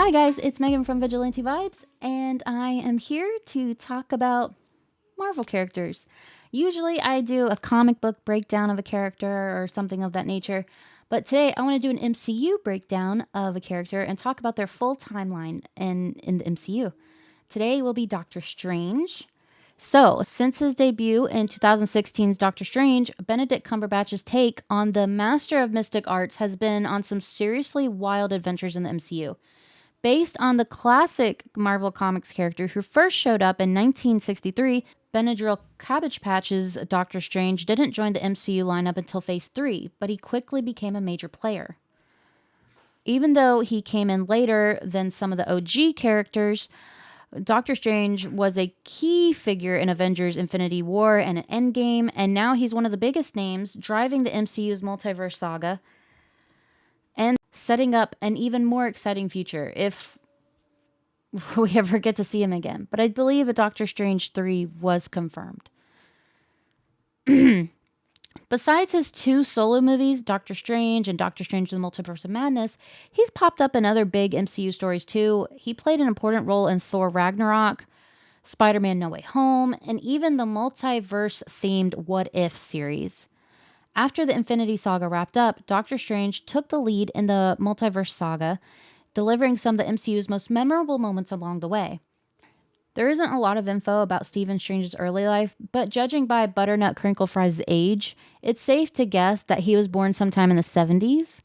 Hi guys, it's Megan from Vigilante Vibes, and I am here to talk about Marvel characters. Usually I do a comic book breakdown of a character or something of that nature, but today I want to do an MCU breakdown of a character and talk about their full timeline in the MCU. Today will be Doctor Strange. So, since his debut in 2016's Doctor Strange, Benedict Cumberbatch's take on the master of mystic arts has been on some seriously wild adventures in the MCU. Based on the classic Marvel Comics character who first showed up in 1963, Benadryl Cabbage Patch's Doctor Strange didn't join the MCU lineup until Phase 3, but he quickly became a major player. Even though he came in later than some of the OG characters, Doctor Strange was a key figure in Avengers Infinity War and Endgame, and now he's one of the biggest names driving the MCU's multiverse saga and setting up an even more exciting future if we ever get to see him again. But I believe a Doctor Strange 3 was confirmed. Besides his two solo movies, Doctor Strange and Doctor Strange in the Multiverse of Madness, he's popped up in other big MCU stories too. He played an important role in Thor Ragnarok, Spider-Man No Way Home, and even the multiverse-themed What If series. After the Infinity Saga wrapped up, Doctor Strange took the lead in the multiverse saga, delivering some of the MCU's most memorable moments along the way. There isn't a lot of info about Stephen Strange's early life, but judging by Butternut Crinkle Fries' age, it's safe to guess that he was born sometime in the 70s.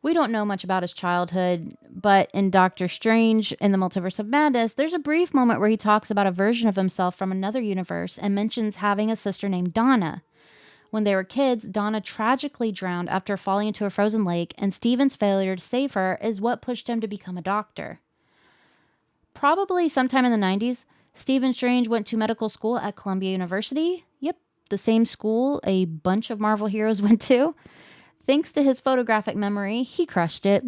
We don't know much about his childhood, but in Doctor Strange in the Multiverse of Madness, there's a brief moment where he talks about a version of himself from another universe and mentions having a sister named Donna. When they were kids, Donna tragically drowned after falling into a frozen lake, and Stephen's failure to save her is what pushed him to become a doctor. Probably sometime in the 90s, Stephen Strange went to medical school at Columbia University. Yep, the same school a bunch of Marvel heroes went to. Thanks to his photographic memory, he crushed it,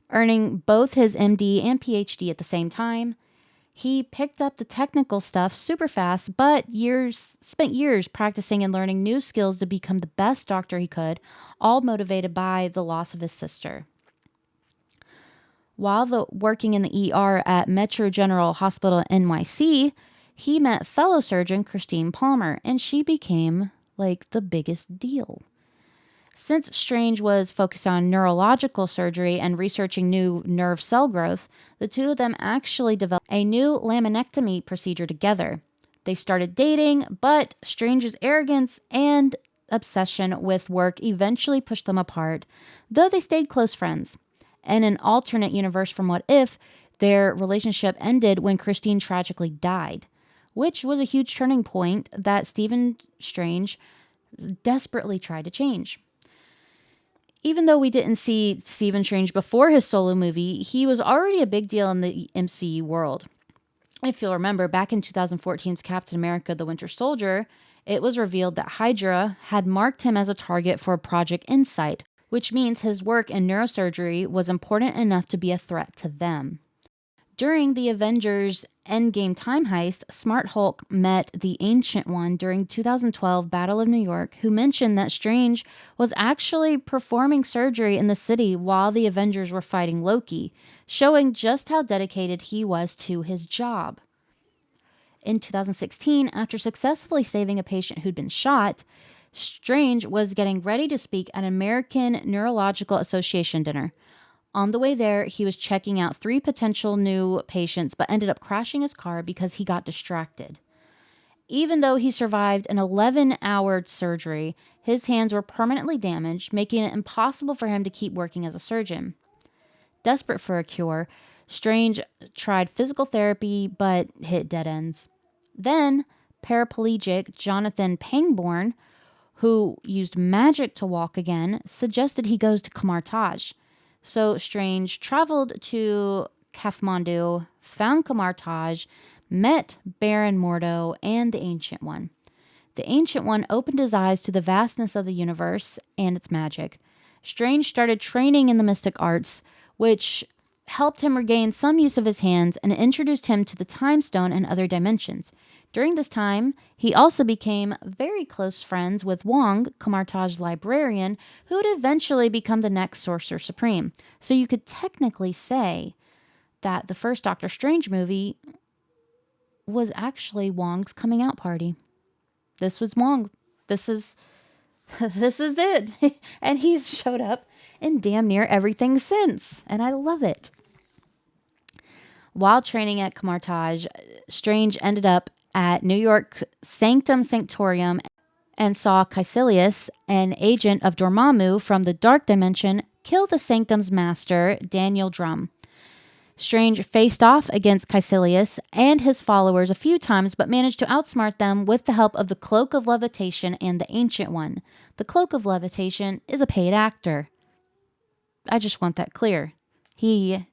earning both his MD and PhD at the same time. He picked up the technical stuff super fast, but spent years practicing and learning new skills to become the best doctor he could, all motivated by the loss of his sister. While working in the ER at Metro General Hospital NYC, he met fellow surgeon Christine Palmer, and she became like the biggest deal. Since Strange was focused on neurological surgery and researching new nerve cell growth, the two of them actually developed a new laminectomy procedure together. They started dating, but Strange's arrogance and obsession with work eventually pushed them apart, though they stayed close friends. In an alternate universe from What If, their relationship ended when Christine tragically died, which was a huge turning point that Stephen Strange desperately tried to change. Even though we didn't see Stephen Strange before his solo movie, he was already a big deal in the MCU world. If you'll remember, back in 2014's Captain America the Winter Soldier, it was revealed that Hydra had marked him as a target for Project Insight, which means his work in neurosurgery was important enough to be a threat to them. During the Avengers Endgame time heist, Smart Hulk met the Ancient One during 2012 Battle of New York, who mentioned that Strange was actually performing surgery in the city while the Avengers were fighting Loki, showing just how dedicated he was to his job. In 2016, after successfully saving a patient who'd been shot, Strange was getting ready to speak at an American Neurological Association dinner. On the way there, he was checking out 3 potential new patients, but ended up crashing his car because he got distracted. Even though he survived an 11-hour surgery, his hands were permanently damaged, making it impossible for him to keep working as a surgeon. Desperate for a cure, Strange tried physical therapy, but hit dead ends. Then, paraplegic Jonathan Pangborn, who used magic to walk again, suggested he goes to Kamartaj. So Strange traveled to Kathmandu, found Kamartaj, met Baron Mordo and the Ancient One. The Ancient One opened his eyes to the vastness of the universe and its magic. Strange started training in the mystic arts, which helped him regain some use of his hands and introduced him to the Time Stone and other dimensions. During this time, he also became very close friends with Wong, Kamartaj's librarian, who would eventually become the next Sorcerer Supreme. So you could technically say that the first Doctor Strange movie was actually Wong's coming out party. This was Wong. This is this is it. And he's showed up in damn near everything since, and I love it. While training at Camartage, Strange ended up at New York's Sanctum Sanctorum and saw Caecilius, an agent of Dormammu from the Dark Dimension, kill the Sanctum's master, Daniel Drum. Strange faced off against Caecilius and his followers a few times, but managed to outsmart them with the help of the Cloak of Levitation and the Ancient One. The Cloak of Levitation is a paid actor. I just want that clear. It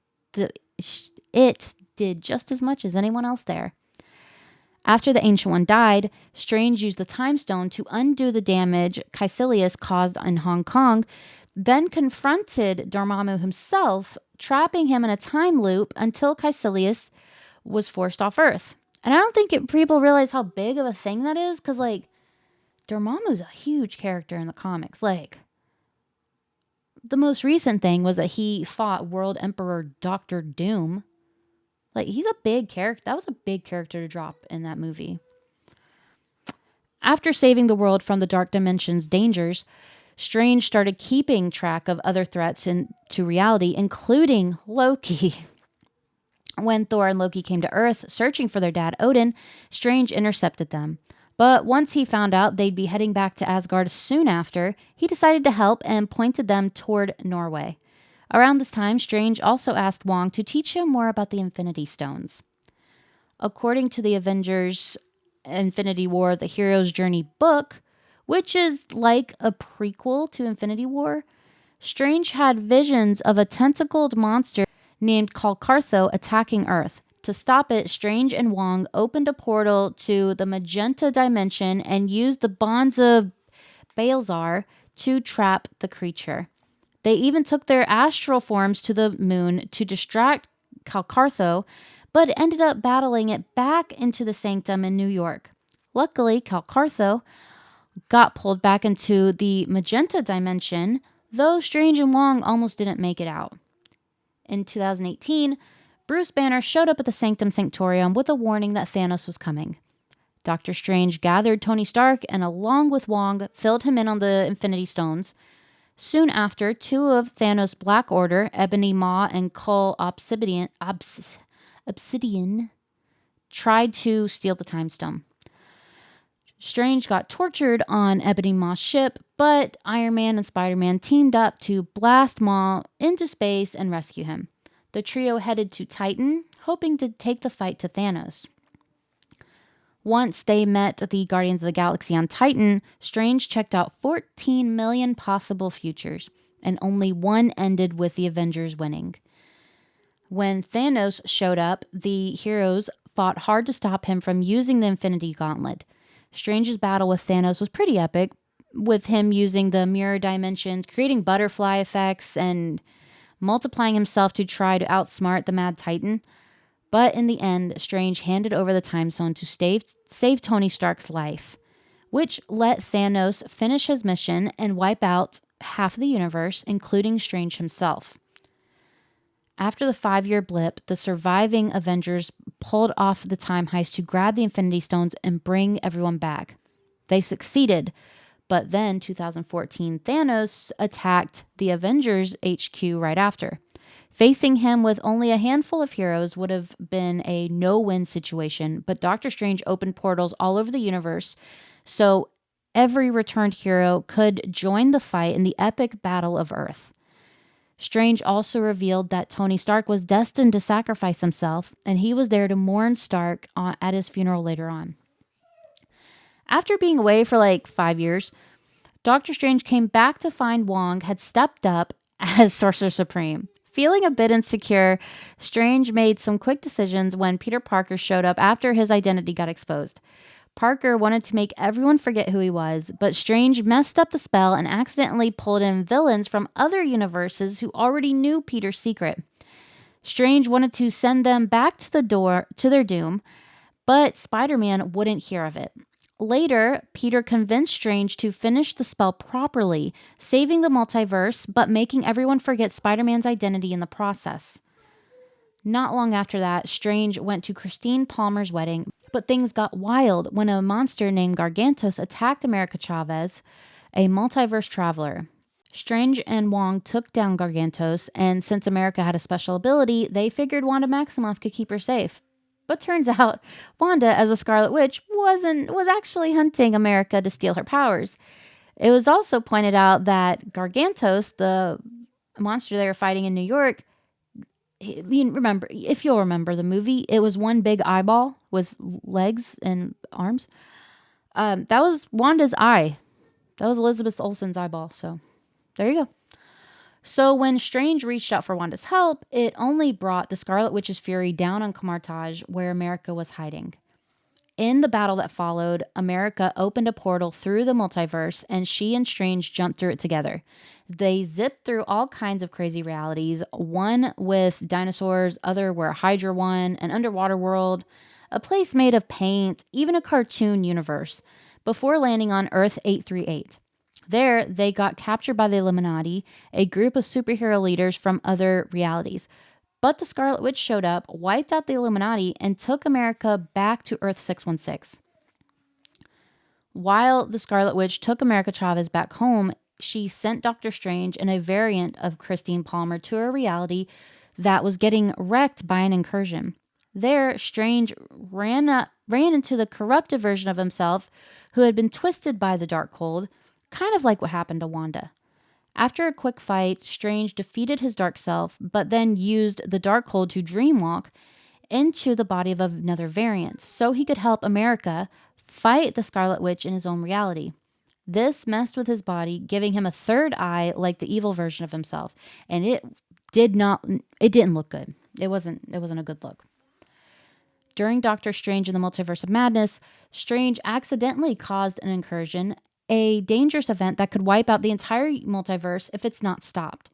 did just as much as anyone else there. After the Ancient One died, Strange used the Time Stone to undo the damage Caecilius caused in Hong Kong, then confronted Dormammu himself, trapping him in a time loop until Caecilius was forced off Earth. And I don't think people realize how big of a thing that is, because, Dormammu's a huge character in the comics. The most recent thing was that he fought World Emperor Doctor Doom. He's a big character. That was a big character to drop in that movie. After saving the world from the Dark Dimension's dangers, Strange started keeping track of other threats to reality, including Loki. When Thor and Loki came to Earth searching for their dad Odin, Strange intercepted them. But once he found out they'd be heading back to Asgard soon after, he decided to help and pointed them toward Norway. Around this time, Strange also asked Wong to teach him more about the Infinity Stones. According to the Avengers Infinity War, the Hero's Journey book, which is like a prequel to Infinity War, Strange had visions of a tentacled monster named Kalkartho attacking Earth. To stop it, Strange and Wong opened a portal to the Magenta Dimension and used the bonds of Balzar to trap the creature. They even took their astral forms to the moon to distract Kalkartho, but ended up battling it back into the Sanctum in New York. Luckily, Kalkartho got pulled back into the Magenta Dimension, though Strange and Wong almost didn't make it out. In 2018, Bruce Banner showed up at the Sanctum Sanctorum with a warning that Thanos was coming. Dr. Strange gathered Tony Stark and, along with Wong, filled him in on the Infinity Stones. Soon after, two of Thanos' Black Order, Ebony Maw and Cull Obsidian, tried to steal the Time Stone. Strange got tortured on Ebony Maw's ship, but Iron Man and Spider-Man teamed up to blast Maw into space and rescue him. The trio headed to Titan, hoping to take the fight to Thanos. Once they met the Guardians of the Galaxy on Titan, Strange checked out 14 million possible futures, and only one ended with the Avengers winning. When Thanos showed up, the heroes fought hard to stop him from using the Infinity Gauntlet. Strange's battle with Thanos was pretty epic, with him using the mirror dimensions, creating butterfly effects, and multiplying himself to try to outsmart the Mad Titan. But in the end, Strange handed over the Time Stone to save Tony Stark's life, which let Thanos finish his mission and wipe out half of the universe, including Strange himself. After the 5-year blip, the surviving Avengers pulled off the time heist to grab the Infinity Stones and bring everyone back. They succeeded, but then 2014 Thanos attacked the Avengers HQ right after. Facing him with only a handful of heroes would have been a no-win situation, but Doctor Strange opened portals all over the universe, so every returned hero could join the fight in the epic Battle of Earth. Strange also revealed that Tony Stark was destined to sacrifice himself, and he was there to mourn Stark at his funeral later on. After being away for 5 years, Doctor Strange came back to find Wong had stepped up as Sorcerer Supreme. Feeling a bit insecure, Strange made some quick decisions when Peter Parker showed up after his identity got exposed. Parker wanted to make everyone forget who he was, but Strange messed up the spell and accidentally pulled in villains from other universes who already knew Peter's secret. Strange wanted to send them back to their doom, but Spider-Man wouldn't hear of it. Later, Peter convinced Strange to finish the spell properly, saving the multiverse, but making everyone forget Spider-Man's identity in the process. Not long after that, Strange went to Christine Palmer's wedding, but things got wild when a monster named Gargantos attacked America Chavez, a multiverse traveler. Strange and Wong took down Gargantos, and since America had a special ability, they figured Wanda Maximoff could keep her safe. But turns out, Wanda, as a Scarlet Witch, was actually hunting America to steal her powers. It was also pointed out that Gargantos, the monster they were fighting in New York, if you'll remember the movie, it was one big eyeball with legs and arms. That was Wanda's eye. That was Elizabeth Olsen's eyeball. So there you go. So when Strange reached out for Wanda's help, it only brought the Scarlet Witch's fury down on Camartage, where America was hiding. In the battle that followed, America opened a portal through the multiverse, and she and Strange jumped through it together. They zipped through all kinds of crazy realities, one with dinosaurs, other were Hydra one, an underwater world, a place made of paint, even a cartoon universe, before landing on Earth 838. There, they got captured by the Illuminati, a group of superhero leaders from other realities. But the Scarlet Witch showed up, wiped out the Illuminati, and took America back to Earth 616. While the Scarlet Witch took America Chavez back home, she sent Doctor Strange and a variant of Christine Palmer to a reality that was getting wrecked by an incursion. There, Strange ran into the corrupted version of himself who had been twisted by the Darkhold, kind of like what happened to Wanda. After a quick fight, Strange defeated his dark self, but then used the Darkhold to dreamwalk into the body of another variant so he could help America fight the Scarlet Witch in his own reality. This messed with his body, giving him a third eye like the evil version of himself, and it didn't look good. It wasn't a good look. During Doctor Strange in the Multiverse of Madness, Strange accidentally caused an incursion, a dangerous event that could wipe out the entire multiverse if it's not stopped.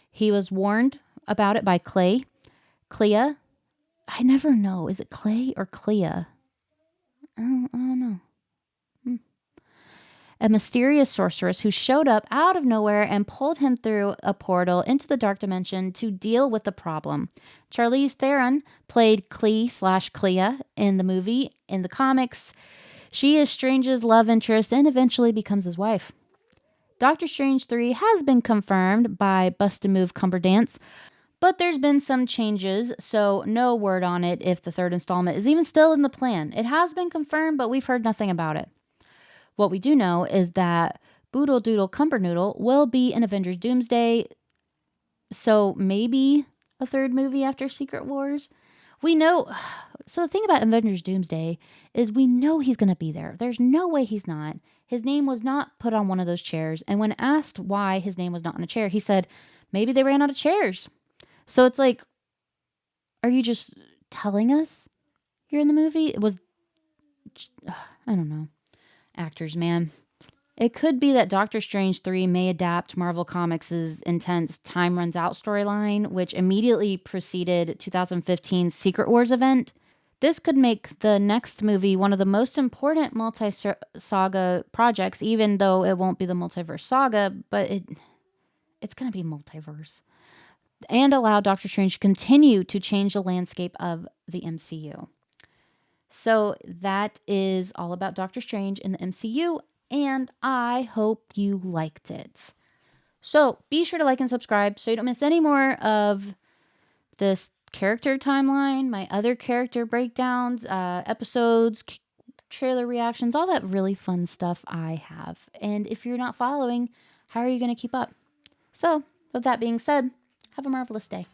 He was warned about it by Clea. I never know. Is it Clay or Clea? I don't know. A mysterious sorceress who showed up out of nowhere and pulled him through a portal into the dark dimension to deal with the problem. Charlize Theron played Clea in the movie. In the comics, she is Strange's love interest and eventually becomes his wife. Doctor Strange 3 has been confirmed by Bust a Move Cumberdance, but there's been some changes, so no word on it if the third installment is even still in the plan. It has been confirmed, but we've heard nothing about it. What we do know is that Boodle Doodle Cumbernoodle will be in Avengers Doomsday, so maybe a third movie after Secret Wars. We know, so the thing about Avengers Doomsday is we know he's going to be there. There's no way he's not. His name was not put on one of those chairs, and when asked why his name was not on a chair, he said, maybe they ran out of chairs. So it's like, are you just telling us you're in the movie? It was, I don't know. Actors, man. It could be that Doctor Strange 3 may adapt Marvel Comics' intense Time Runs Out storyline, which immediately preceded 2015's Secret Wars event. This could make the next movie one of the most important multi-saga projects, even though it won't be the multiverse saga, but it's going to be multiverse. And allow Doctor Strange to continue to change the landscape of the MCU. So that is all about Doctor Strange in the MCU, and I hope you liked it. So be sure to like and subscribe so you don't miss any more of this character timeline, my other character breakdowns, episodes, trailer reactions, all that really fun stuff I have. And if you're not following, how are you going to keep up? So with that being said, have a marvelous day.